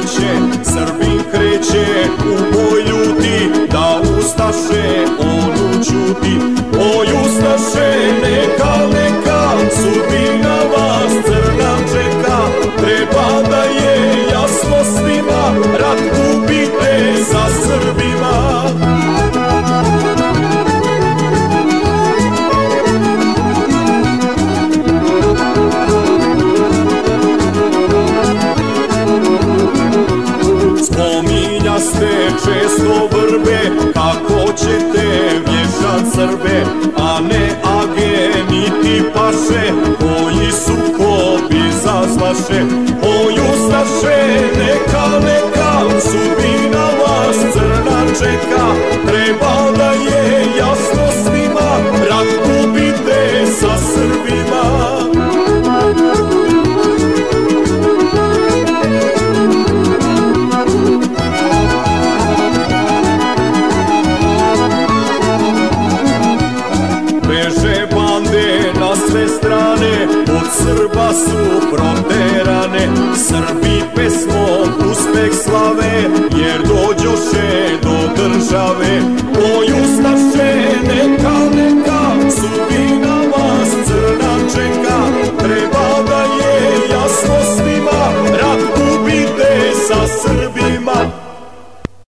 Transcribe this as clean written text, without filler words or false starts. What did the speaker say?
kreće, Srbin kreće u boj ljuti, da ustaše onu ćuti. Oj ustaše, neka, neka, sudbina vas crna čeka. Treba da je jasno svima, rat gubite za Srbima. Spominjaste često vrbe, kako ćete vješat Srbe, a ne age niti paše, koji su kopi zazvaše. Oj ustaše, neka, neka, sudbina vas crna čeka. Treba da je jasno svima, rat gubite sa Srbima. Sve strane od Srba su proterane, Srbi pesmom uspeh slave, jer dođoše do države.